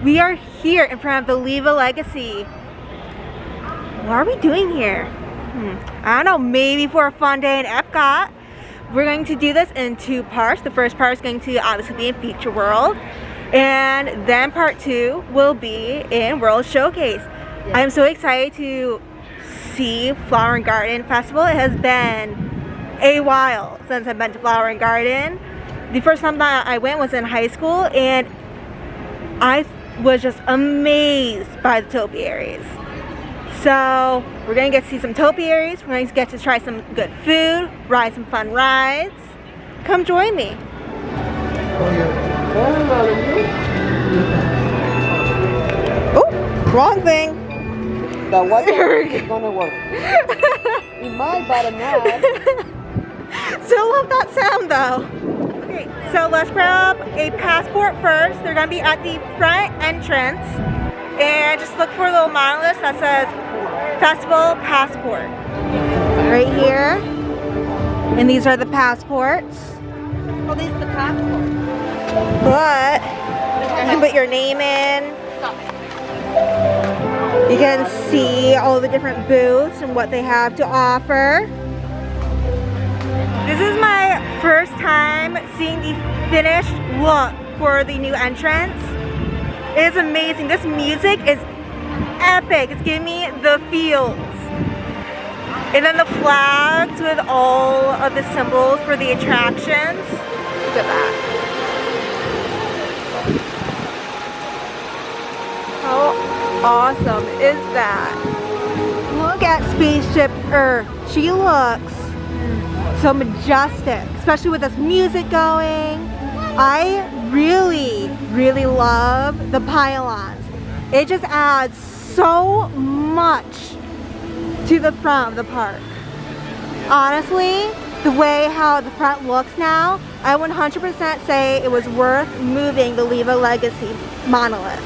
We are here in front of the Leva Legacy. What are we doing here? I don't know, maybe for a fun day in EPCOT. We're going to do this in 2 parts. The first part is going to obviously be in Feature World, and then part 2 will be in World Showcase. Yeah. I'm so excited to see Flower and Garden Festival. It has been a while since I've been to Flower and Garden. The first time that I went was in high school, and I was just amazed by the topiaries. So we're gonna get to see some topiaries. We're going to get to try some good food, ride some fun rides. Come join me. Oh, wrong thing. The water is gonna work. It might, but not. Still love that sound though. Okay, so let's grab a passport first. They're gonna be at the front entrance. And just look for a little monolith that says Festival Passport. Right here. And these are the passports. Oh, these are the passports. But you can put your name in. You can see all the different booths and what they have to offer. This is my first time seeing the finished look for the new entrance. It is amazing. This music is epic. It's giving me the feels. And then the flags with all of the symbols for the attractions. Look at that. How awesome is that? Look at Spaceship Earth. She looks so majestic, especially with this music going. I really love the pylons. It just adds so much to the front of the park. Honestly, the way how the front looks now, I 100% say it was worth moving the Leva Legacy monoliths.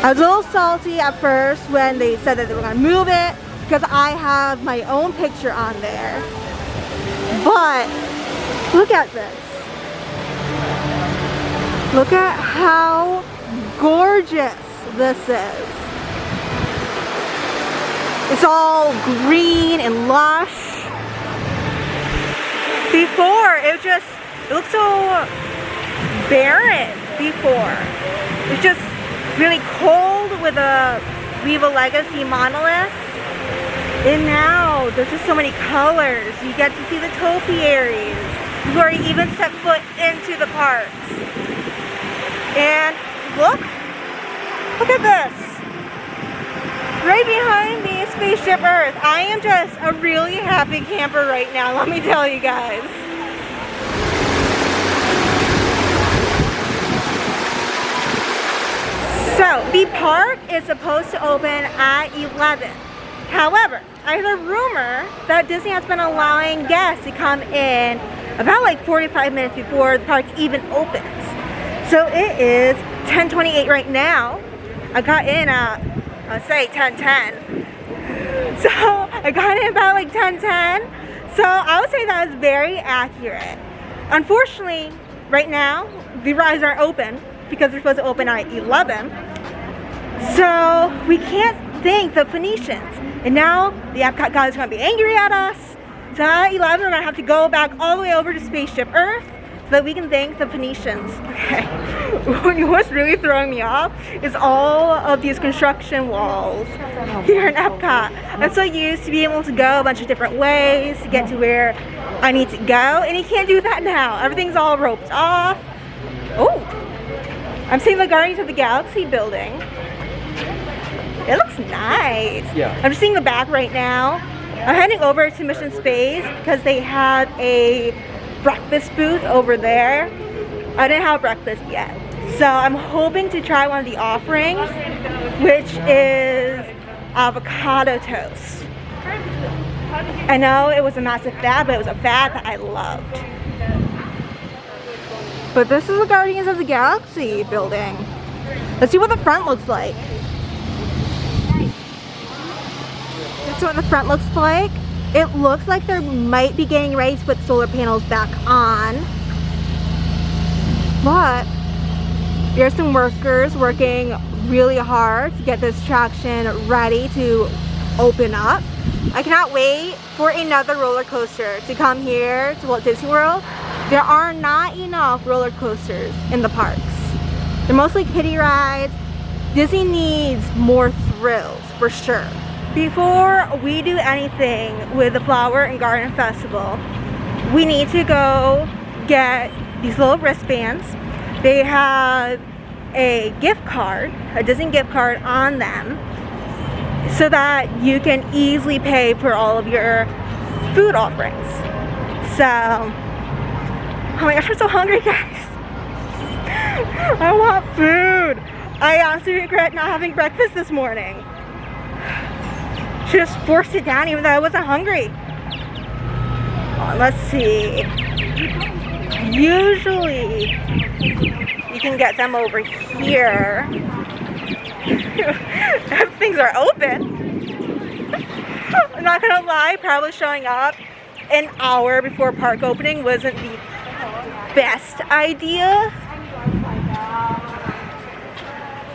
I was a little salty at first when they said that they were going to move it because I have my own picture on there. But look at this. Look at how gorgeous this is. It's all green and lush. Before, it looked so barren before. It's just really cold with a Leva Legacy monolith. And now, there's just so many colors. You get to see the topiaries before you even set foot into the parks. And look at this. Right behind me is Spaceship Earth. I am just a really happy camper right now, let me tell you guys. So, the park is supposed to open at 11. However, I heard a rumor that Disney has been allowing guests to come in about like 45 minutes before the park even opens. So it is 10:28 right now. I got in at, say 10:10. So I got in about like 10:10. So I would say that is very accurate. Unfortunately, right now, the rides aren't open because they're supposed to open at 11. So we can't thank the Phoenicians. And now the EPCOT guys are going to be angry at us. So at 11, we're going to have to go back all the way over to Spaceship Earth so that we can thank the Phoenicians. Okay. What's really throwing me off is all of these construction walls here in EPCOT. I'm so used to being able to go a bunch of different ways to get to where I need to go, and you can't do that now. Everything's all roped off. Oh, I'm seeing the Guardians of the Galaxy building. It looks nice. Yeah. I'm just seeing the back right now. I'm heading over to Mission Space because they have a breakfast booth over there. I didn't have breakfast yet. So I'm hoping to try one of the offerings, which is avocado toast. I know it was a massive fad, but it was a fad that I loved. But this is the Guardians of the Galaxy building. Let's see what the front looks like. That's what the front looks like. It looks like they might be getting ready to put solar panels back on. But There's some workers working really hard to get this attraction ready to open up. I cannot wait for another roller coaster to come here to Walt Disney World. There are not enough roller coasters in the parks. They're mostly kiddie rides. Disney needs more thrills for sure. Before we do anything with the Flower and Garden Festival, we need to go get these little wristbands. They have a gift card, a Disney gift card on them, so that you can easily pay for all of your food offerings. So, oh my gosh, I'm so hungry, guys. I want food. I honestly regret not having breakfast this morning. Should have forced it down even though I wasn't hungry. Let's see. Usually you can get them over here. Things are open. I'm not gonna lie, probably showing up an hour before park opening wasn't the best idea.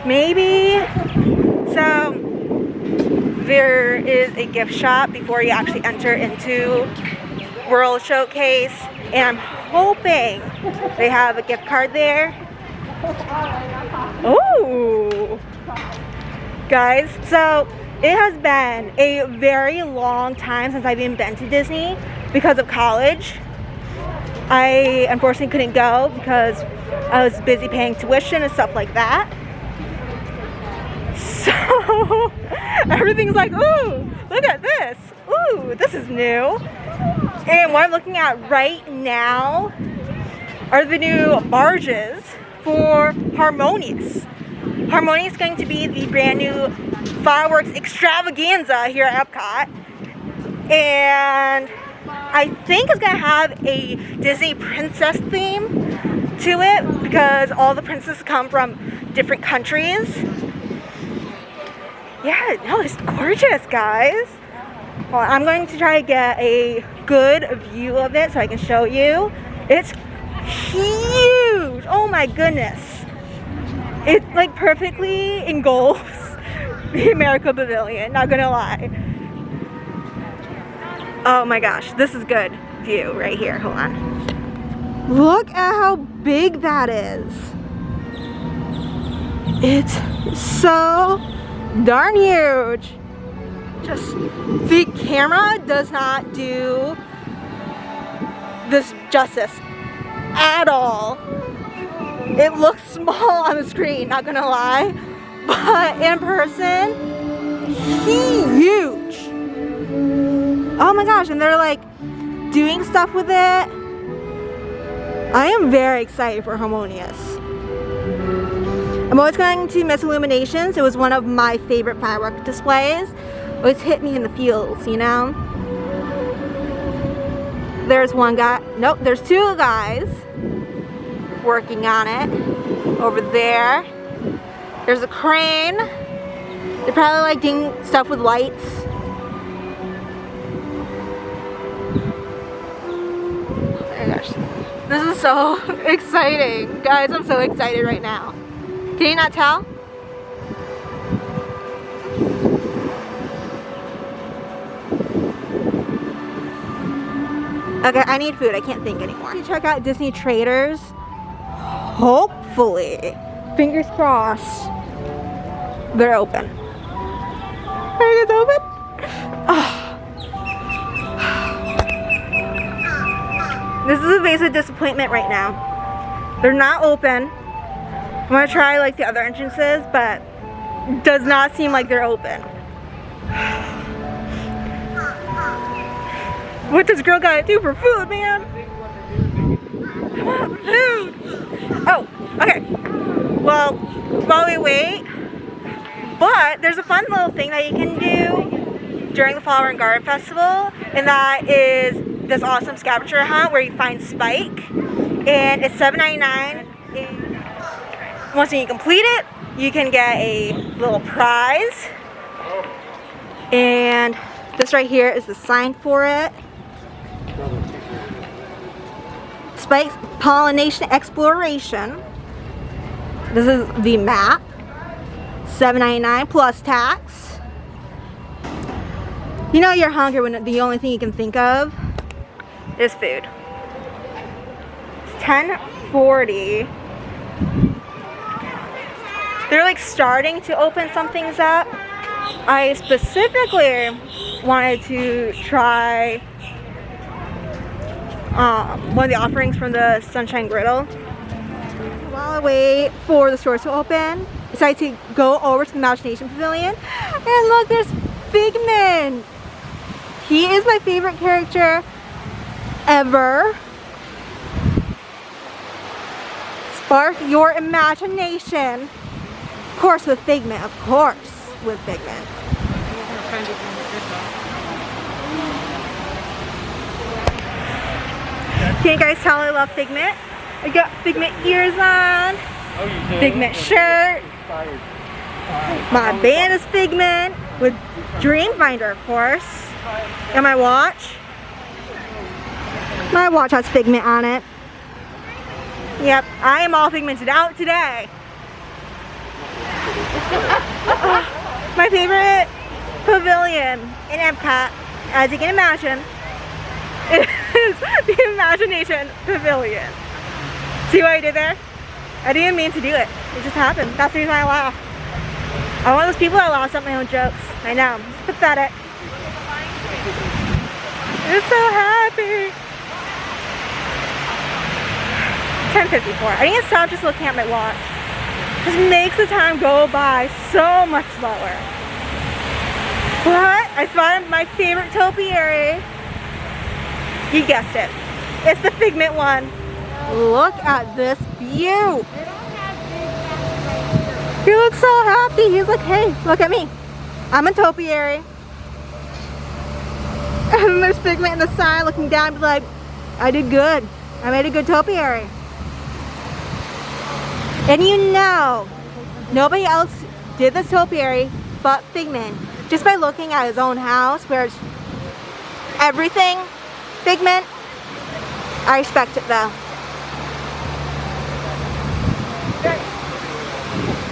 Maybe. So there is a gift shop before you actually enter into World Showcase, and I'm hoping they have a gift card there. Oh, guys, so it has been a very long time since I've even been to Disney because of college. I unfortunately couldn't go because I was busy paying tuition and stuff like that. So everything's like, ooh, look at this. Ooh, this is new. And what I'm looking at right now are the new barges for Harmonious. Harmonious is going to be the brand new fireworks extravaganza here at EPCOT. And I think it's going to have a Disney princess theme to it because all the princesses come from different countries. Yeah, no, it's gorgeous, guys. Well, I'm going to try to get a good view of it so I can show you. It's huge. Oh my goodness. It like perfectly engulfs the America Pavilion, not gonna lie. Oh my gosh, this is good view right here. Hold on. Look at how big that is. It's so darn huge. Just the camera does not do this justice at all. It looks small on the screen, not gonna lie, but in person, huge. Oh my gosh, and they're like doing stuff with it. I am very excited for Harmonious. I'm always going to miss Illuminations. It was one of my favorite firework displays. Always hit me in the feels, you know? There's one guy, nope, there's two guys working on it over there. There's a crane. They're probably like doing stuff with lights. Oh my gosh, this is so exciting. Guys, I'm so excited right now. Can you not tell? Okay, I need food. I can't think anymore. Check out Disney Traders. Hopefully, fingers crossed, they're open. Are you guys open? Oh. This is a face of disappointment right now. They're not open. I'm gonna try like the other entrances, but it does not seem like they're open. What does girl gotta do for food, man? I want food. Oh, okay. Well, while we wait, but there's a fun little thing that you can do during the Flower and Garden Festival, and that is this awesome scavenger hunt where you find Spike, and it's $7.99. Once you complete it, you can get a little prize, and this right here is the sign for it. Spike's Pollination Exploration. This is the map. $7.99 plus tax. You know you're hungry when the only thing you can think of is food. It's 10:40. They're like starting to open some things up. I specifically wanted to try one of the offerings from the Sunshine Griddle. While I wait for the stores to open, I decided to go over to the Imagination Pavilion. And look, there's Figment. He is my favorite character ever. Spark your imagination. Of course with Figment, of course with Figment. Can you guys tell I love Figment? I got Figment ears on, Figment shirt. My band is Figment with Dreamfinder, of course. And my watch. My watch has Figment on it. Yep, I am all Figmented out today. My favorite pavilion in EPCOT, as you can imagine, is the Imagination Pavilion. See what I did there? I didn't mean to do it. It just happened. That's the reason I laugh. I'm one of those people that laughs at my own jokes. I know. It's pathetic. I'm so happy. 10:54. I need to stop just looking at my watch. Just makes the time go by so much slower. But I spotted my favorite topiary. You guessed it. It's the Figment one. Look at this view. He looks so happy. He's like, hey, look at me. I'm a topiary. And then there's Figment in the side looking down, like, I did good. I made a good topiary. And you know, nobody else did this topiary but Figment. Just by looking at his own house, where it's everything Figment. I respect it though.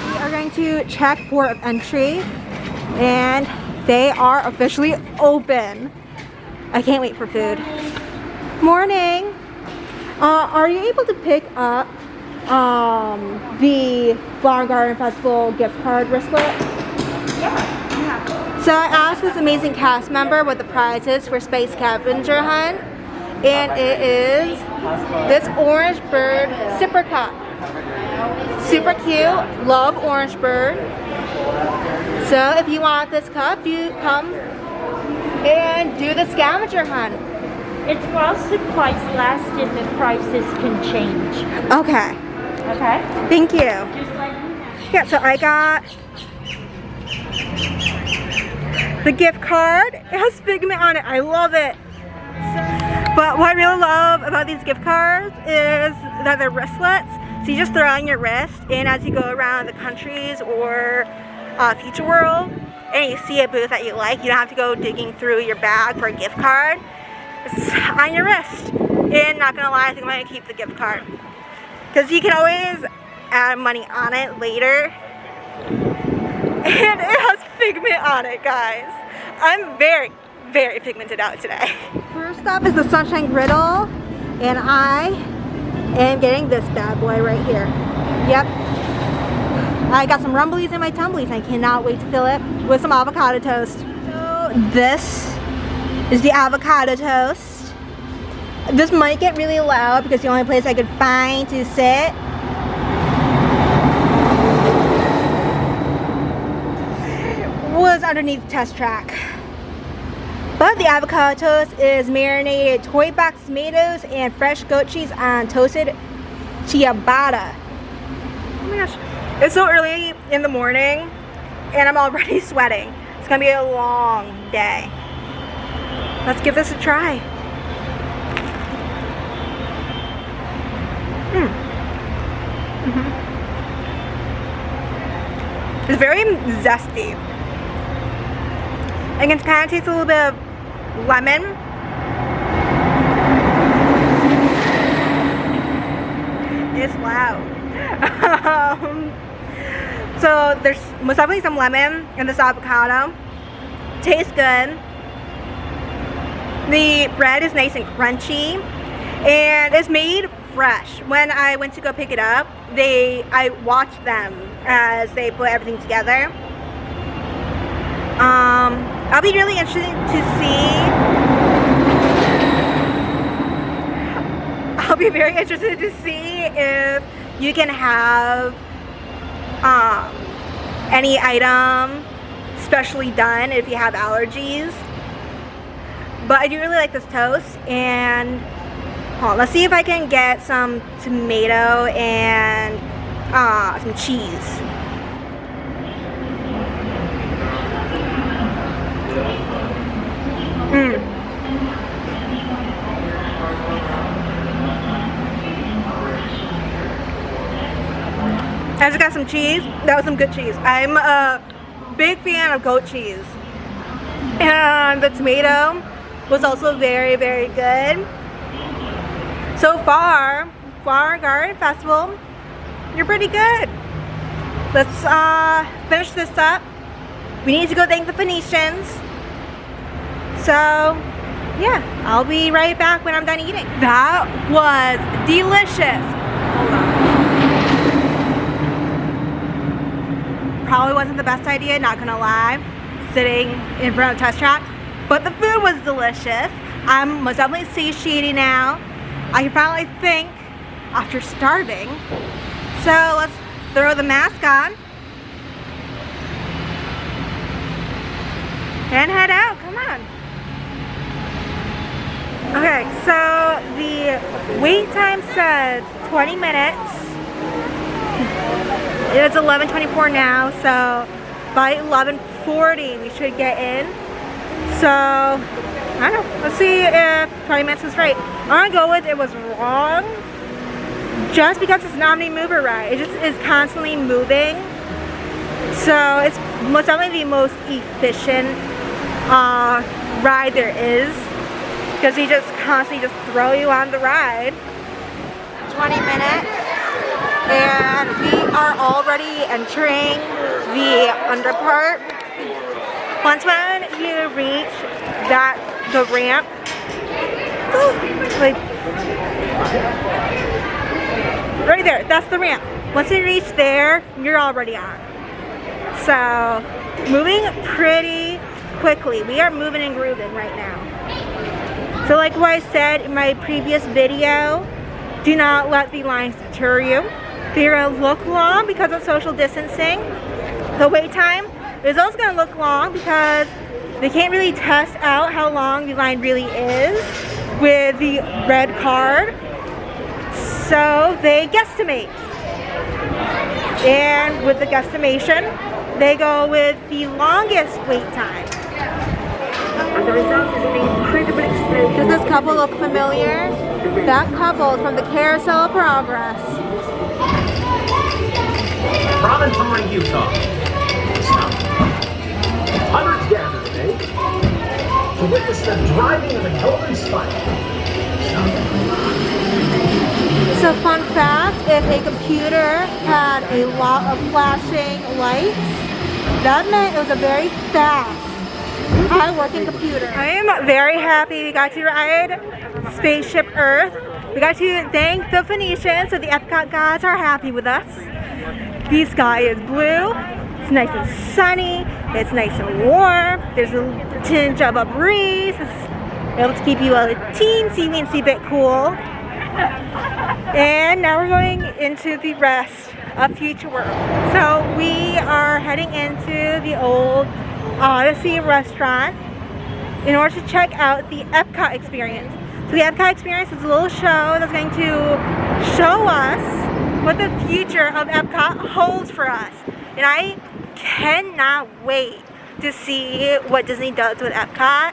We are going to check port of entry, and they are officially open. I can't wait for food. Morning. Are you able to pick up the Flower Garden Festival gift card wristlet? Yeah. So I asked this amazing cast member what the prize is for Space Scavenger Hunt, and it is this orange bird zipper cup. Super cute, love orange bird. So if you want this cup, you come and do the scavenger hunt. It's while supplies last and the prices can change. Okay, Okay? thank you. Just like you know. Yeah, so I got the gift card. It has Figment on it. I love it. But what I really love about these gift cards is that they're wristlets. So you just throw on your wrist, and as you go around the countries or Future World, and you see a booth that you like, you don't have to go digging through your bag for a gift card. It's on your wrist. And not gonna lie, I think I'm gonna keep the gift card, because you can always add money on it later. And it has Figment on it, guys. I'm very, very pigmented out today. First up is the Sunshine Griddle, and I am getting this bad boy right here. Yep. I got some rumblies in my tumblies. I cannot wait to fill it with some avocado toast. So this is the avocado toast. This might get really loud because the only place I could find to sit was underneath the test track. But the avocado toast is marinated toy box tomatoes and fresh goat cheese on toasted ciabatta. Oh my gosh. It's so early in the morning and I'm already sweating. It's gonna be a long day. Let's give this a try. It's very zesty. I can kind of taste a little bit of lemon. It's loud. So there's most definitely some lemon in this avocado. Tastes good. The bread is nice and crunchy, and it's made fresh. When I went to go pick it up, I watched them as they put everything together. I'll be really interested to see. I'll be very interested to see if you can have any item specially done if you have allergies. But I do really like this toast, and let's see if I can get some tomato and some cheese. I just got some cheese. That was some good cheese. I'm a big fan of goat cheese. And the tomato was also very, very good. So far, Flower Garden Festival, you're pretty good. Let's finish this up. We need to go thank the Phoenicians. So, yeah, I'll be right back when I'm done eating. That was delicious. Hold on. Probably wasn't the best idea, not gonna lie, sitting in front of the test track, but the food was delicious. I'm most definitely satiated now. I can finally think after starving. So let's throw the mask on and head out. Come on. Okay, so the wait time says 20 minutes. It's 11:24 now, so by 11:40 we should get in. So, I don't know. Let's see if 20 minutes was right. I'm gonna go with it was wrong. Just because it's not a mover ride. It just is constantly moving. So, it's most definitely the most efficient ride there is. Because they just constantly just throw you on the ride. 20 minutes. And we are already entering the under part. Once when you reach the ramp, like right there, that's the ramp. Once you reach there, you're already on. So moving pretty quickly. We are moving and grooving right now. So like what I said in my previous video, do not let the lines deter you. They're going to look long because of social distancing. The wait time is also going to look long because they can't really test out how long the line really is with the red card. So they guesstimate. And with the guesstimation, they go with the longest wait time. And the result is an incredible explosion. Does this couple look familiar? That couple is from the Carousel of Progress. From and from Utah. Hundreds gather today to witness the driving of the Golden Spike. So fun fact, if a computer had a lot of flashing lights, that meant it was a very fast, high-working computer. I am very happy we got to ride Spaceship Earth. We got to thank the Phoenicians, so the EPCOT gods are happy with us. The sky is blue, it's nice and sunny, it's nice and warm, there's a tinge of a breeze, it's able to keep you a teensy bit cool. And now we're going into the rest of Future World. So we are heading into the old Odyssey restaurant in order to check out the EPCOT experience. So the EPCOT experience is a little show that's going to show us what the future of EPCOT holds for us. And I cannot wait to see what Disney does with EPCOT.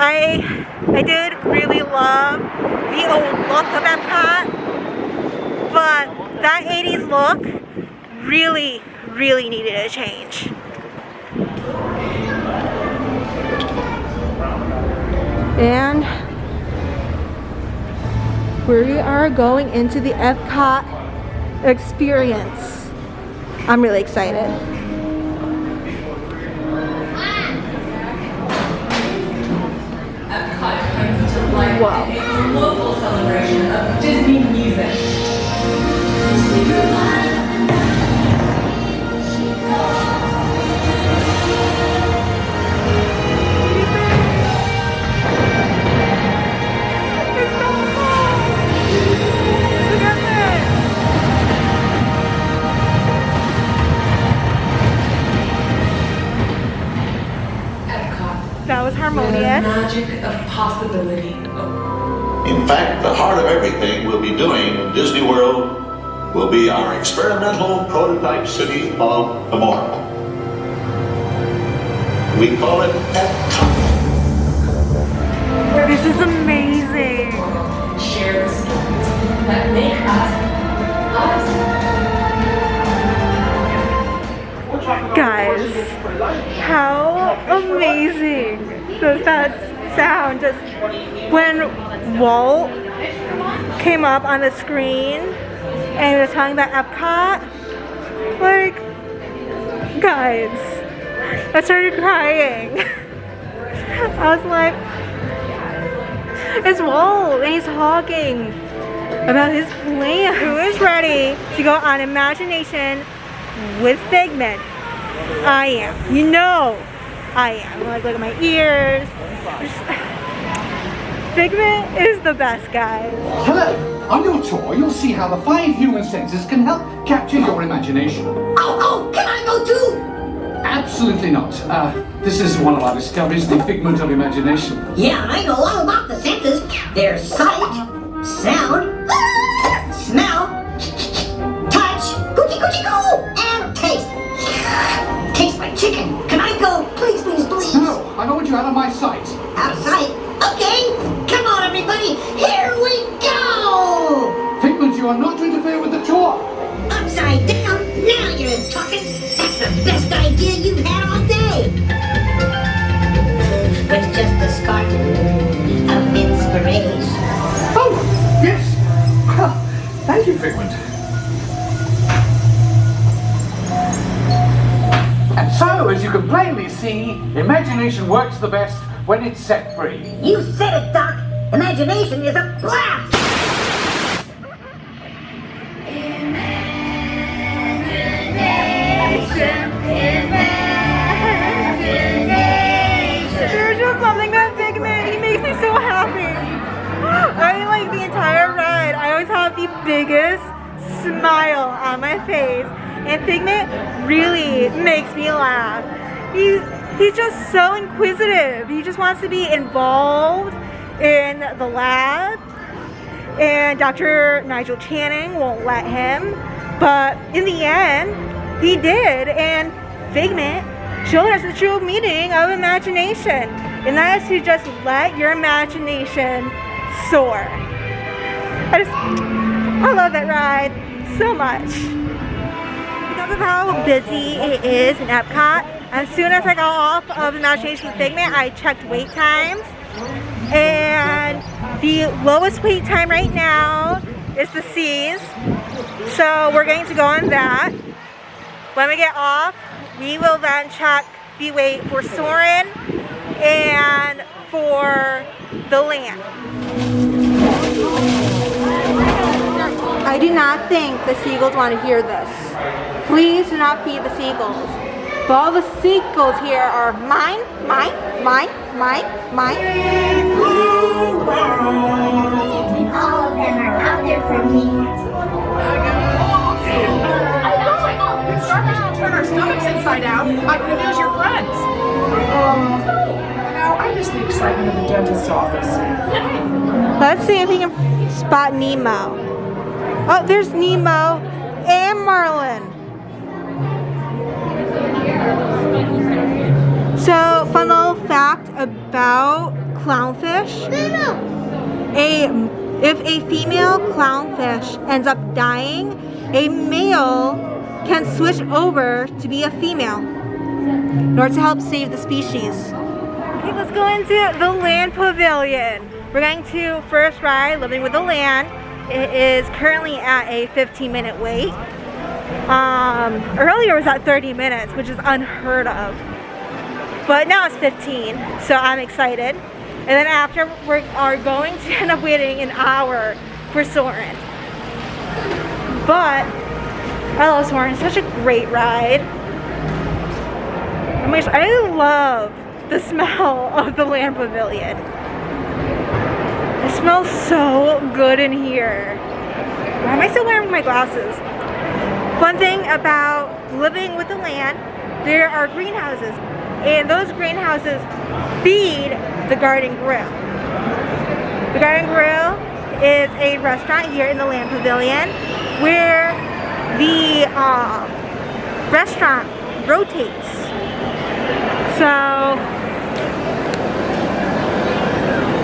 I did really love the old look of EPCOT, but that 80s look really needed a change. And we are going into the EPCOT experience. I'm really excited. EPCOT comes to life in a global celebration of Disney music. That was harmonious. Magic of possibility. In fact, the heart of everything we'll be doing in Disney World will be our experimental prototype city of tomorrow. We call it EPCOT. This is amazing. Share the stories that make us us. Guys, how amazing does that sound? Just when Walt came up on the screen and he was talking about EPCOT, like, guys, I started crying. I was like, it's Walt and he's talking about his plan. Who is ready to go on imagination with Figment? I am. You know I am. Like, look at my ears. Figment is the best, guys. Hello! On your tour, you'll see how the 5 human senses can help capture your imagination. Oh, can I go too? Absolutely not. This is one of our discoveries, the figment of imagination. Yeah, I know all about the senses. There's sight, sound, smell, touch, coochie coochie coo, and taste. Taste like chicken. Can I go? Please, please, please. No, I don't want you out of my sight. Out of sight? Okay. Come on, everybody. Here we go. Figment, you are not to interfere with the tour. Upside down. Now you're talking. That's the best idea you've had all day. With just a spark of inspiration. Oh, yes. Thank you, Figment. And so, as you can plainly see, imagination works the best when it's set free. You said it, Doc. Imagination is a blast. There's just something about Figment. He makes me so happy. I mean, like, the entire ride, I always have the biggest smile on my face. And Figment really makes me laugh. He's just so inquisitive. He just wants to be involved in the lab. And Dr. Nigel Channing won't let him. But in the end, he did. And Figment showed us the true meaning of imagination. And that is to just let your imagination soar. I love that ride so much. Because of how busy it is in EPCOT, as soon as I got off of Imagination Figment, I checked wait times. And the lowest wait time right now is the C's. So we're going to go on that. When we get off, we will then check the wait for Soarin' and for the Land. I do not think the seagulls want to hear this. Please do not feed the seagulls. But all the seagulls here are mine, mine, mine, mine, mine. All of them are out there for me. Starfish can turn our stomachs inside out. I can amuse your friends. Now, I miss the excitement of the dentist's office. Let's see if we can spot Nemo. Oh, there's Nemo and Marlin. So, fun little fact about clownfish. If a female clownfish ends up dying, a male can switch over to be a female in order to help save the species. Okay, let's go into the Land Pavilion. We're going to first ride Living with the Land. It is currently at a 15-minute wait. Earlier it was at 30 minutes, which is unheard of. But now it's 15, so I'm excited. And then after, we are going to end up waiting an hour for Soarin'. But I love Soarin', it's such a great ride. Oh my gosh, I love the smell of the Land Pavilion. It smells so good in here. Why am I still wearing my glasses? Fun thing about living with the land, there are greenhouses, and those greenhouses feed the Garden Grill. The Garden Grill is a restaurant here in the Land Pavilion where the restaurant rotates. So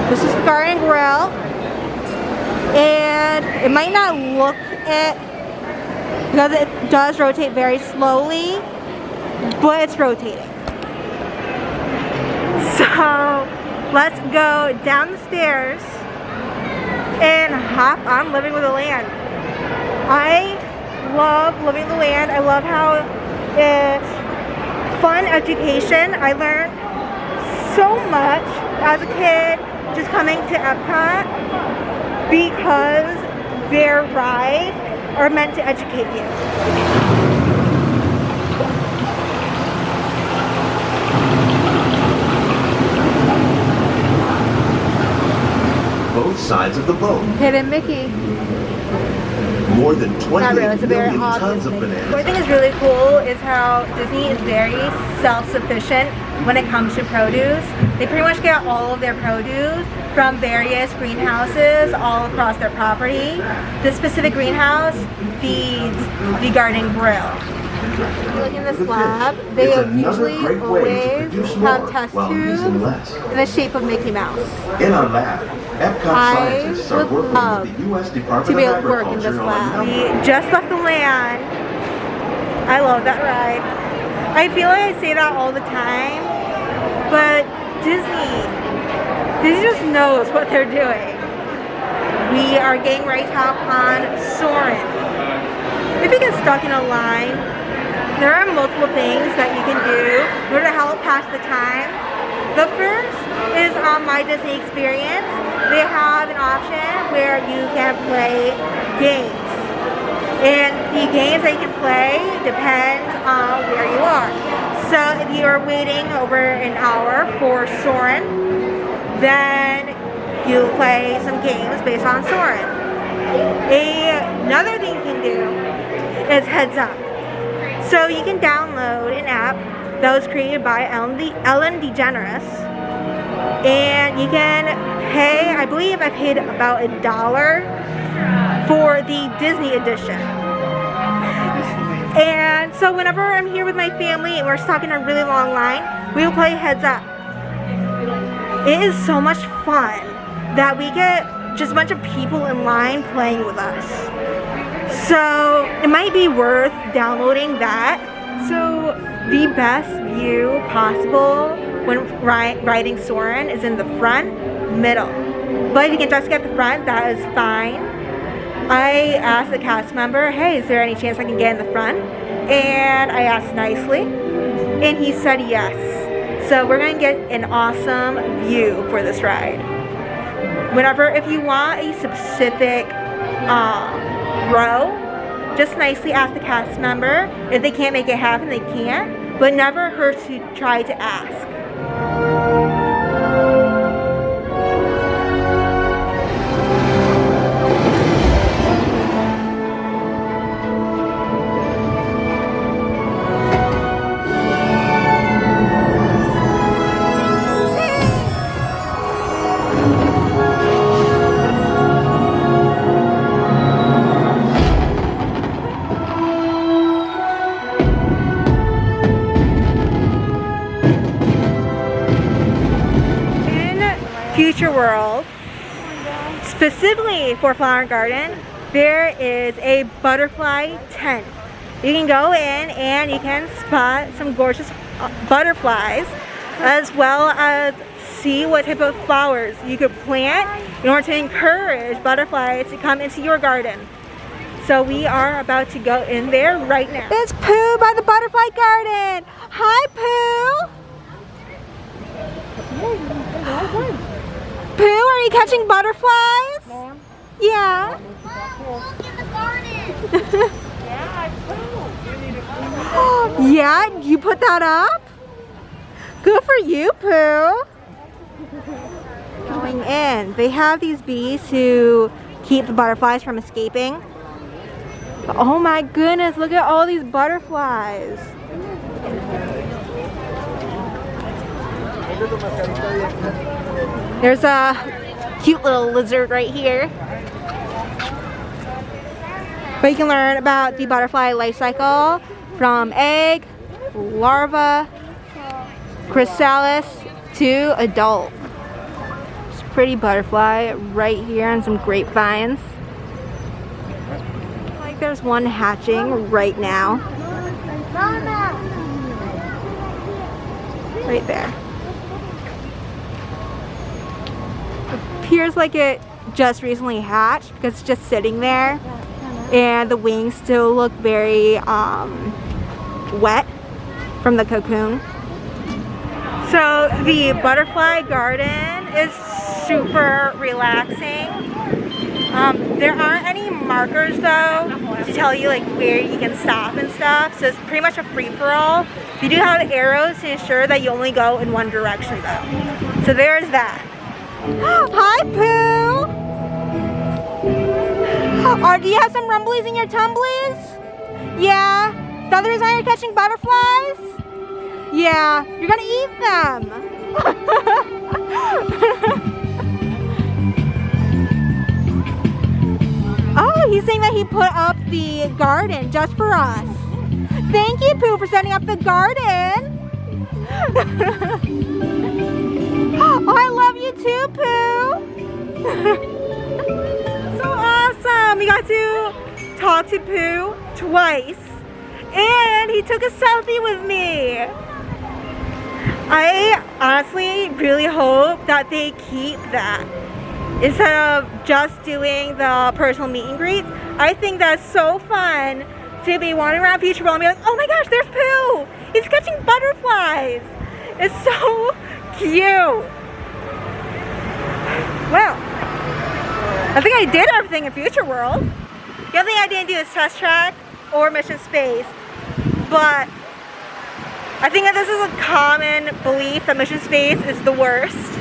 this is the Garden Grill, and it might not look it because it does rotate very slowly, but it's rotating. So let's go down the stairs and hop on Living with the Land. I love Living the Land. I love how it's fun education. I learned so much as a kid just coming to EPCOT because their rides are meant to educate you. Both sides of the boat. Hidden Mickey. More than 20 It's a very million obvious tons of bananas. What I think is really cool is how Disney is very self-sufficient when it comes to produce. They pretty much get all of their produce from various greenhouses all across their property. This specific greenhouse feeds the Garden Grill. Look in this lab, they usually always have test tubes in the shape of Mickey Mouse. In our lab, EPCOT scientists are would working love with the U.S. Department to be of able to work in this Agriculture on lab. a We number just left the land. I love that ride. I feel like I say that all the time, but Disney just knows what they're doing. We are getting ready to hop on Soarin'. If you get stuck in a line, there are multiple things that you can do in order to help pass the time. The first is on My Disney Experience. They have an option where you can play games. And the games that you can play depends on where you are. So if you are waiting over an hour for Soarin', then you play some games based on Soarin'. Another thing you can do is Heads Up. So you can download an app that was created by Ellen DeGeneres, and you can pay, I believe I paid about $1 for the Disney edition. And so whenever I'm here with my family and we're stuck in a really long line, we will play Heads Up. It is so much fun that we get just a bunch of people in line playing with us. So it might be worth downloading that. So the best view possible when riding Soarin' is in the front, middle. But if you can just get the front, that is fine. I asked the cast member, hey, is there any chance I can get in the front? And I asked nicely, and he said yes. So we're gonna get an awesome view for this ride. If you want a specific row, just nicely ask the cast member. If they can't make it happen, they can't, but never hurts to try to ask. Future World, specifically for Flower and Garden, there is a butterfly tent. You can go in and you can spot some gorgeous butterflies, as well as see what type of flowers you could plant in order to encourage butterflies to come into your garden. So we are about to go in there right now. It's Pooh by the butterfly garden. Hi, Pooh. Pooh, are you catching butterflies? Ma'am? Yeah. Look in the garden. Yeah, you put that up? Good for you, Pooh. Going in. They have these bees to keep the butterflies from escaping. But oh my goodness, look at all these butterflies. There's a cute little lizard right here. But you can learn about the butterfly life cycle from egg, larva, chrysalis to adult. It's a pretty butterfly right here and some grapevines. Looks like there's one hatching right now. Right there. Appears like it just recently hatched because it's just sitting there. And the wings still look very wet from the cocoon. So the butterfly garden is super relaxing. There aren't any markers though to tell you like where you can stop and stuff. So it's pretty much a free-for-all. You do have arrows to ensure that you only go in one direction though. So there's that. Hi, Pooh! Do you have some rumblies in your tumblies? Yeah? Is that the reason why you're catching butterflies? Yeah, you're gonna eat them. Oh, he's saying that he put up the garden just for us. Thank you, Pooh, for setting up the garden. Oh, I love you too, Pooh. So awesome. We got to talk to Pooh twice. And he took a selfie with me. I honestly really hope that they keep that. Instead of just doing the personal meet and greets. I think that's so fun to be wandering around Future World and be like, oh my gosh, there's Pooh. He's catching butterflies. It's so cute. Well, I think I did everything in Future World. The only thing I didn't do is Test Track or Mission Space. But I think that this is a common belief that Mission Space is the worst.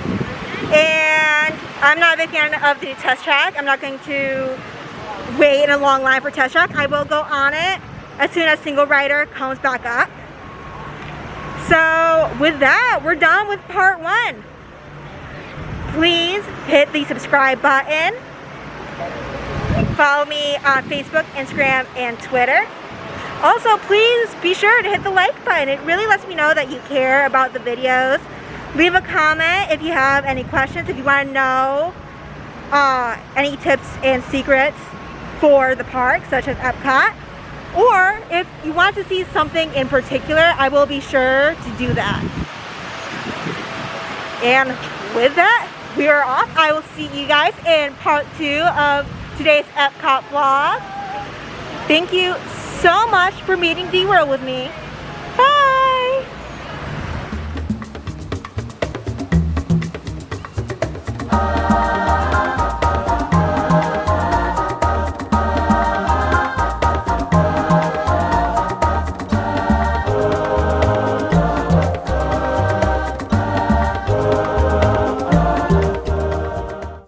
And I'm not a big fan of the Test Track. I'm not going to wait in a long line for Test Track. I will go on it as soon as Single Rider comes back up. So with that, we're done with part 1. Please hit the subscribe button. Follow me on Facebook, Instagram, and Twitter. Also, please be sure to hit the like button. It really lets me know that you care about the videos. Leave a comment if you have any questions, if you want to know any tips and secrets for the park, such as EPCOT. Or if you want to see something in particular, I will be sure to do that. And with that, we are off. I will see you guys in part 2 of today's EPCOT vlog. Thank you so much for meeting D-World with me.